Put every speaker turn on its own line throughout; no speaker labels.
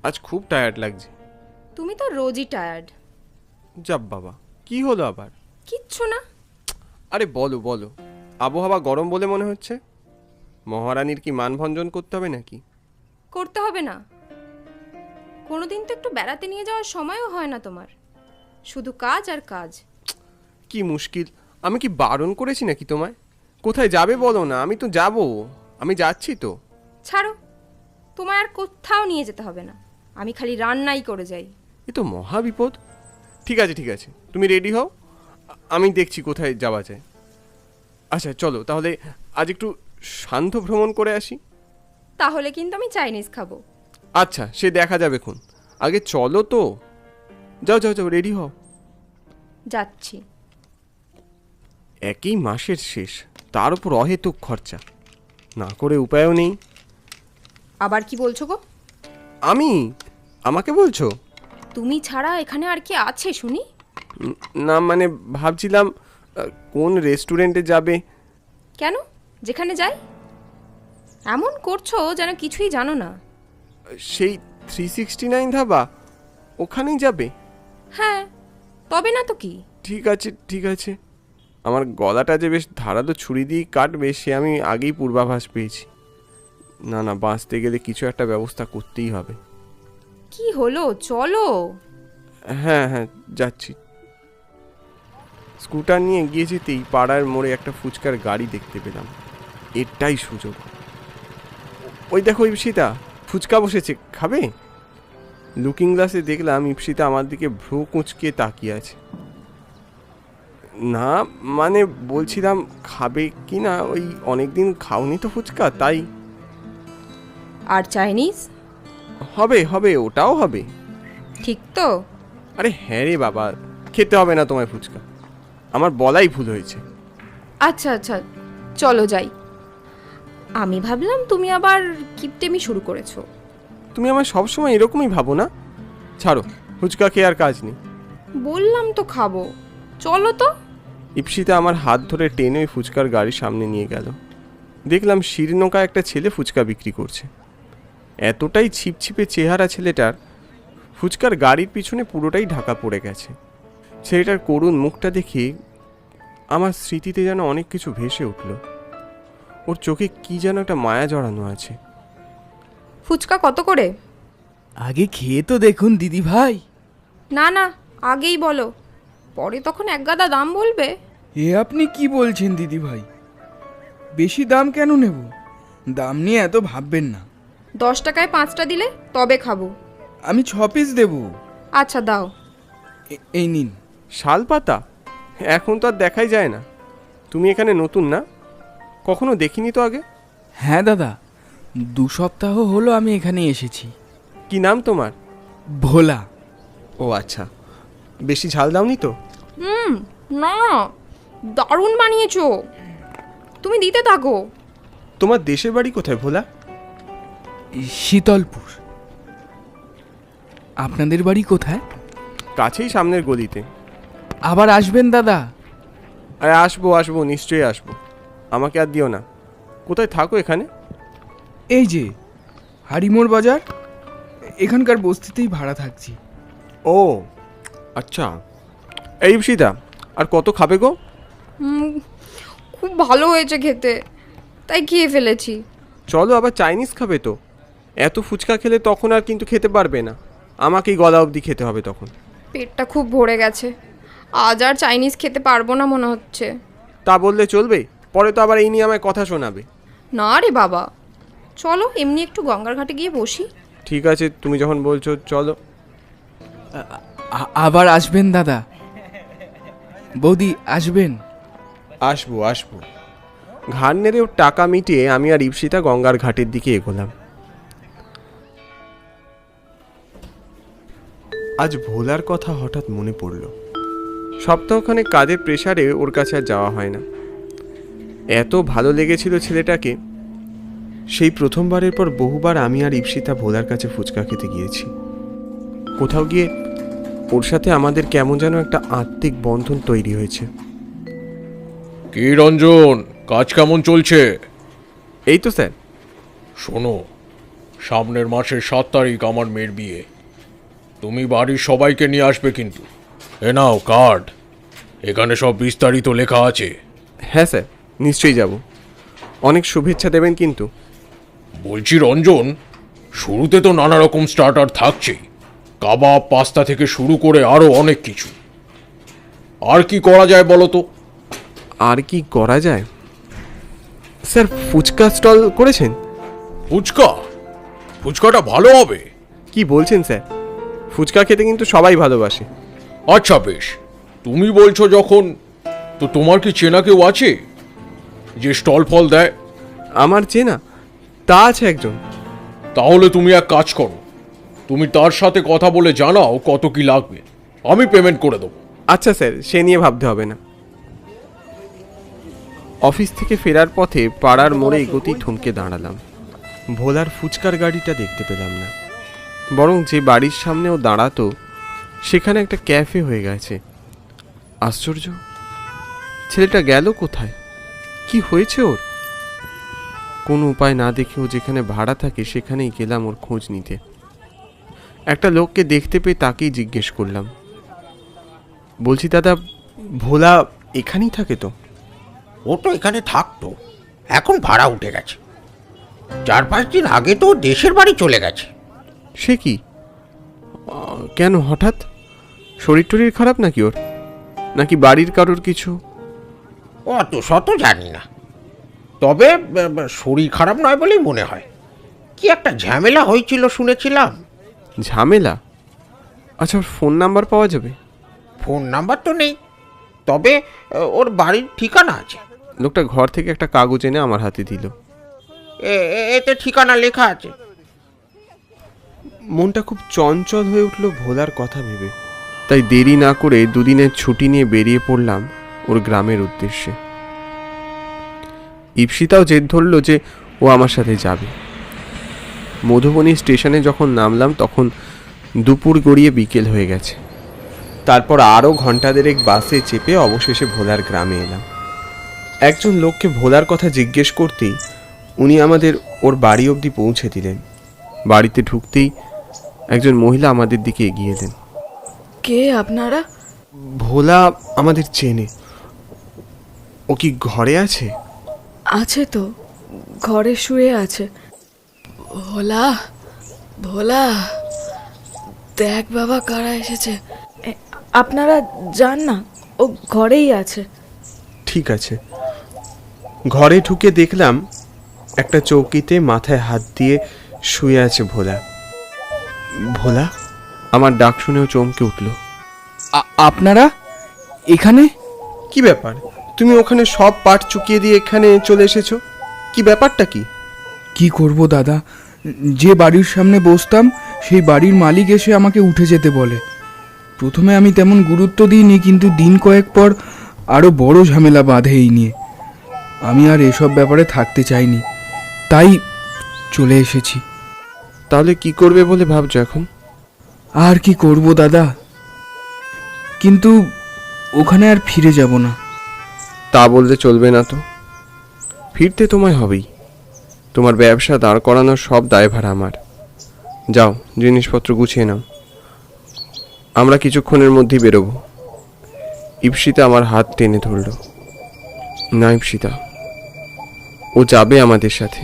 আজ খুব টায়ার্ড লাগছে।
তুমি তো রোজই টায়ার্ড।
যাব বাবা, কি হলো আবার?
কিচ্ছু না।
আরে বলো বলো, আবহাওয়া গরম বলে মনে হচ্ছে। মহারানীর কি মানভঞ্জন করতে হবে নাকি?
করতে হবে না। কোনোদিন তো একটু বেড়াতে নিয়ে যাওয়ার সময়ও হয় না তোমার, শুধু কাজ আর কাজ।
কি মুশকিল, আমি কি বারণ করেছি নাকি তোমায়? কোথায় যাবে বলো না, আমি তো যাব। আমি যাচ্ছি তো।
ছাড়ো, তোমায় আর কোথাও নিয়ে যেতে হবে না, আমি খালি রান্নাই করে যাই।
এ তো মহা বিপদ। ঠিক আছে ঠিক আছে, তুমি রেডি হও, আমি দেখছি কোথায় যাওয়া যায়। আচ্ছা চলো তাহলে আজ একটু শান্ত ভ্রমণ করে আসি।
তাহলে কিন্তু আমি চাইনিজ খাবো।
আচ্ছা সে দেখা যাবে খুন, আগে চলো তো। যাও যাও যাও, রেডি হও।
যাচ্ছি।
একই মাসের শেষ, তার উপর অহেতুক খরচা, না করে উপায়ও নেই।
আবার কি বলছো গো?
আমি? আমাকে বলছো?
তুমি ছাড়া এখানে আর কি আছে শুনি?
না মানে ভাবছিলাম কোন রেস্টুরেন্টে যাবে।
কেন, যেখানে যাই? এমন করছো যেন কিছুই জানো না।
সেই 369 ধাবা, ওখানেই যাবে?
হ্যাঁ, তবে না তো কি।
ঠিক আছে ঠিক আছে। আমার গলাটা যে বেশ ধারালো ছুরি দিয়ে কাটবে সে আমি আগেই পূর্বাভাস পেয়েছি। না না, বাঁচতে গেলে কিছু একটা ব্যবস্থা করতেই হবে।
কি হলো, চলো।
হ্যাঁ হ্যাঁ যাচ্ছি। স্কুটার নিয়ে গিয়ে যেতেই পাড়ার মোড়ে একটা ফুচকার গাড়ি দেখতে পেলাম। এটাই সুযোগ। ওই দেখো ইপসিতা, ফুচকা বসেছে, খাবে? লুকিং গ্লাসে দেখলাম ইপসিতা আমার দিকে ভ্রু কুঁচকে তাকিয়ে আছে। না মানে বলছিলাম খাবে কি না, ওই অনেকদিন খাওনি তো ফুচকা, তাই।
আর চাইনিজ?
হবে হবে, ওটাও হবে।
ঠিক তো?
আরে হ্যাঁ রে বাবা, খেতে হবে না তোমায় ফুচকা, আমার বলাই ভুল হয়েছে।
আচ্ছা আচ্ছা, চলো যাই। আমি ভাবলাম তুমি আবার কিপটেমি শুরু করেছো।
তুমি আমার সবসময় এরকমই ভাবো না? ছাড়ো, ফুচকা খেয়ে আর কাজ নেই।
বললাম তো খাবো, চলো তো।
ইপসিতা আমার হাত ধরে টেনে ওই ফুচকার গাড়ির সামনে নিয়ে গেল। দেখলাম শিরনোকা একটা ছেলে ফুচকা বিক্রি করছে। এতটাই ছিপছিপে চেহারা ছেলেটার, ফুচকার গাড়ির পিছনে পুরোটাই ঢাকা পড়ে গেছে। ছেলেটার করুণ মুখটা দেখে আমার স্মৃতিতে যেন অনেক কিছু ভেসে উঠল। ওর চোখে কি যেন একটা মায়া জড়ানো আছে।
ফুচকা কত করে?
আগে খেয়ে তো দেখুন দিদি ভাই।
না না, আগেই বলো, পরে তখন একগাদা দাম বলবে।
এ আপনি কি বলছেন দিদি ভাই? বেশি দাম কেন নেব? দাম নিয়ে এত ভাববেন না।
10 টাকায় 5টা দিলে তবে খাবো।
আমি 6 পিস দেব।
আচ্ছা দাও।
এই নিন।
শাল পাতা এখন তো আর দেখাই যায় না। তুমি এখানে নতুন না? কখনো দেখিনি তো আগে।
হ্যাঁ দাদা, 2 সপ্তাহ হলো আমি এখানে এসেছি।
কি নাম তোমার?
ভোলা।
ও আচ্ছা, বেশি ঝাল দাওনি তো?
না, দারুণ বানিয়েছো, তুমি দিতে থাকো।
তোমার দেশের বাড়ি কোথায় ভোলা?
শীতলপুর। আপনাদের বাড়ি কোথায়?
কাছেই, সামনের গলিতে।
আবার আসবেন দাদা?
আরে আসবো আসবো, নিশ্চয়ই আসবো। আমাকে আর দিও না। কোথায় থাকো এখানে?
এই যে হাড়িমোড় বাজার, এখানকার বস্তিতেই ভাড়া থাকছি।
ও আচ্ছা। এই ইপসিতা, আর কত খাবে গো?
খুব ভালো হয়েছে খেতে, তাই খেয়ে ফেলেছি।
চলো, আবার চাইনিজ খাবে তো। এত ফুচকা খেলে তখন আর কিন্তু খেতে পারবে না, আমাকেই গলা অবধি খেতে হবে তখন।
পেটটা খুব ভরে গেছে, আজ আর চাইনিজ খেতে পারবো না মনে হচ্ছে।
তা বললে চলবে? পরে তো আবার এই নিয়ে আমায় কথা শোনাবে।
না রে বাবা, চলো এমনি একটু গঙ্গার ঘাটে গিয়ে বসি।
ঠিক আছে, তুমি যখন বলছো চলো।
আবার আসবেন দাদা? বৌদি আসবেন?
আসবো আসবো। ঘাড় নেড়েও টাকা মিটিয়ে আমি আর ইপসিতা গঙ্গার ঘাটের দিকে এগোলাম। আজ ভোলার কথা হঠাৎ মনে পড়ল। সপ্তাহখানেক কাজের প্রেসারে ওর কাছে আর যাওয়া হয় না। এত ভালো লেগেছিল ছেলেটাকে। সেই প্রথমবারের পর বহুবার আমি আর ইপসিতা ভোলার কাছে ফুচকা খেতে গিয়েছি। কোথাও গিয়ে ওর সাথে আমাদের কেমন যেন একটা আত্মিক বন্ধন তৈরি হয়েছে।
কি রঞ্জন, কাজ কেমন চলছে?
এই তো স্যার।
শোনো, সামনের মাসের 7 তারিখ আমার মেয়ের বিয়ে। তুমি বাড়ির সবাইকে নিয়ে আসবে কিন্তু। এ নাও কার্ড, এখানে সব বিস্তারিত লেখা আছে।
হ্যাঁ স্যার, নিশ্চয়ই যাব। অনেক শুভেচ্ছা দেবেন কিন্তু।
বলছি রঞ্জন, শুরুতে তো নানা রকম স্টার্টার থাকছেই, কাবাব, পাস্তা থেকে শুরু করে আরও অনেক কিছু। আর কি করা যায় বলো তো?
আর কি করা যায়? স্যার, ফুচকা স্টল করেছেন?
ফুচকাটা ভালো হবে।
কি বলছেন স্যার? ফুচকা খেতে কিন্তু সবাই ভালোবাসে।
আচ্ছা বেশ, তুমি বলছো যখন, তো তোমার কি চেনা কেউ আছে যে স্টল ফল দেয়?
আমার চেনা তা আছে একজন।
তাহলে তুমি এক কাজ করো, তুমি তার সাথে কথা বলে জানাও কত কি লাগবে, আমি পেমেন্ট করে দেবো।
আচ্ছা স্যার, সে নিয়ে ভাবতে হবে না। অফিস থেকে ফেরার পথে পাড়ার মোড়ে এগোতেই থমকে দাঁড়ালাম। ভোলার ফুচকার গাড়িটা দেখতে পেলাম না, বরং যে বাড়ির সামনেও দাঁড়াতো সেখানে একটা ক্যাফে হয়ে গেছে। আশ্চর্য, ছেলেটা গেল কোথায়? কি হয়েছে ওর? কোনো উপায় না দেখেও যেখানে ভাড়া থাকে সেখানেই গেলাম ওর খোঁজ নিতে। একটা লোককে দেখতে পেয়ে তাকেই জিজ্ঞেস করলাম, বলছি দাদা, ভোলা এখানেই থাকে তো?
ও তো এখানে থাকতো, এখন ভাড়া উঠে গেছে। 4-5 দিন আগে তো দেশের বাড়ি চলে গেছে।
সে কি? কেন হঠাৎ? শরীর টরীর খারাপ নাকি ওর? নাকি বাড়ির কারোর কিছু?
অত শত জানি না, তবে শরীর খারাপ নয় বলেই মনে হয়। কি একটা ঝামেলা হয়েছিল শুনেছিলাম।
ঝামেলা? আচ্ছা, ওর ফোন নাম্বার পাওয়া যাবে?
ফোন নাম্বার তো নেই, তবে ওর বাড়ির ঠিকানা আছে।
লোকটা ঘর থেকে একটা কাগজ এনে আমার হাতে দিল।
এতে ঠিকানা লেখা আছে।
মনটা খুব চঞ্চল হয়ে উঠল ভোলার কথা ভেবে। তাই দেরি না করে দুদিনের ছুটি নিয়ে বেরিয়ে পড়লাম ওর গ্রামের উদ্দেশ্যে। ইপসিতাও জেদ ধরল যে ও আমার সাথে যাবে। মধুবনী স্টেশনে যখন নামলাম তখন দুপুর গড়িয়ে বিকেল হয়ে গেছে। তারপর আরও ঘন্টা দেড়েক বাসে চেপে অবশেষে ভোলার গ্রামে এলাম। একজন লোককে ভোলার কথা জিজ্ঞেস করতেই উনি আমাদের ওর বাড়ি অবধি পৌঁছে দিলেন। বাড়িতে ঢুকতেই একজন মহিলা আমাদের দিকে এগিয়ে এলেন।
কে আপনারা?
ভোলা আমাদের চেনে। ও কি ঘরে আছে?
আছে তো, ঘরে শুয়ে আছে। ভোলা, ভোলা, দেখ বাবা কারা এসেছে। আপনারা যান না, ও ঘরেই আছে।
ঠিক আছে। ঘরে ঢুকে দেখলাম একটা চৌকিতে মাথায় হাত দিয়ে শুয়ে আছে ভোলা। ভোলা? আমার ডাক শুনেও চমকে উঠল।
আপনারা এখানে?
কি ব্যাপার? তুমি ওখানে সব পাঠ চুকিয়ে দিয়ে এখানে চলে এসেছো? কি ব্যাপারটা কি?
কি করব দাদা, যে বাড়ির সামনে বসতাম সেই বাড়ির মালিক এসে আমাকে উঠে যেতে বলে। প্রথমে আমি তেমন গুরুত্ব দিইনি, কিন্তু দিন কয়েক পর আরও বড় ঝামেলা বাঁধে এই নিয়ে। আমি আর এসব ব্যাপারে থাকতে চাইনি, তাই চলে এসেছি।
তাহলে কি করবে বলে ভাবছো এখন?
আর কি করব দাদা, কিন্তু ওখানে আর ফিরে যাব না।
তা বলতে চলবে না তো। ফিরতে তোমায় হবেই। তোমার ব্যবসা দাঁড় করানোর সব দায়ভার আমার। যাও, জিনিসপত্র গুছিয়ে নাও, আমরা কিছুক্ষণের মধ্যেই বেরোবো। ইপসিতা আমার হাত টেনে ধরল। না ইপসিতা, ও যাবে আমাদের সাথে।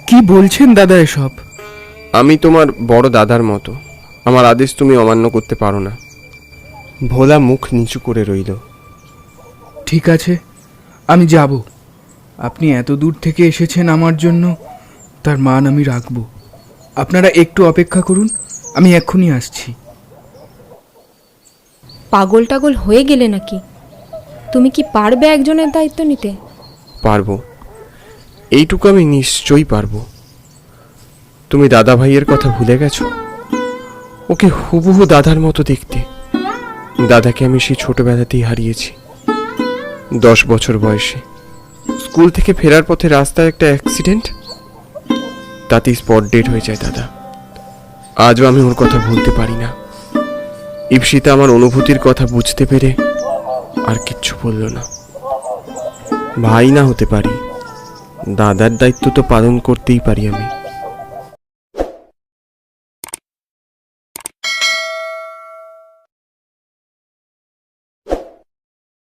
কি বলছেন দাদা এসব?
আমি তোমার বড় দাদার মতো, আমার আদেশ তুমি অমান্য করতে পারো না। ভোলা মুখ নিচু করে রইল।
ঠিক আছে, আমি যাব। আপনি এত দূর থেকে এসেছেন আমার জন্য, তার মান আমি রাখব। আপনারা একটু অপেক্ষা করুন, আমি এক্ষুনি আসছি।
পাগল টাগল হয়ে গেলে নাকি? তুমি কি পারবে একজনের দায়িত্ব নিতে?
পারবো, এইটুকু আমি নিশ্চয়ই পারবো। তুমি দাদা ভাইয়ের কথা ভুলে গেছো? ওকে হুবহু দাদার মতো দেখতে। দাদাকে আমি সেই ছোটবেলাতেই হারিয়েছি, 10 বছর বয়সে। স্কুল থেকে ফেরার পথে রাস্তায় একটা অ্যাক্সিডেন্ট, তাতেই স্পট ডেড হয়ে যায় দাদা। আজও আমি ওর কথা ভুলতে পারি না। ইপসিতা আমার অনুভূতির কথা বুঝতে পেরে আর কিচ্ছু বলল না। ভাই না হতে পারি, দাদার দায়িত্ব তো পালন করতেই পারি আমি।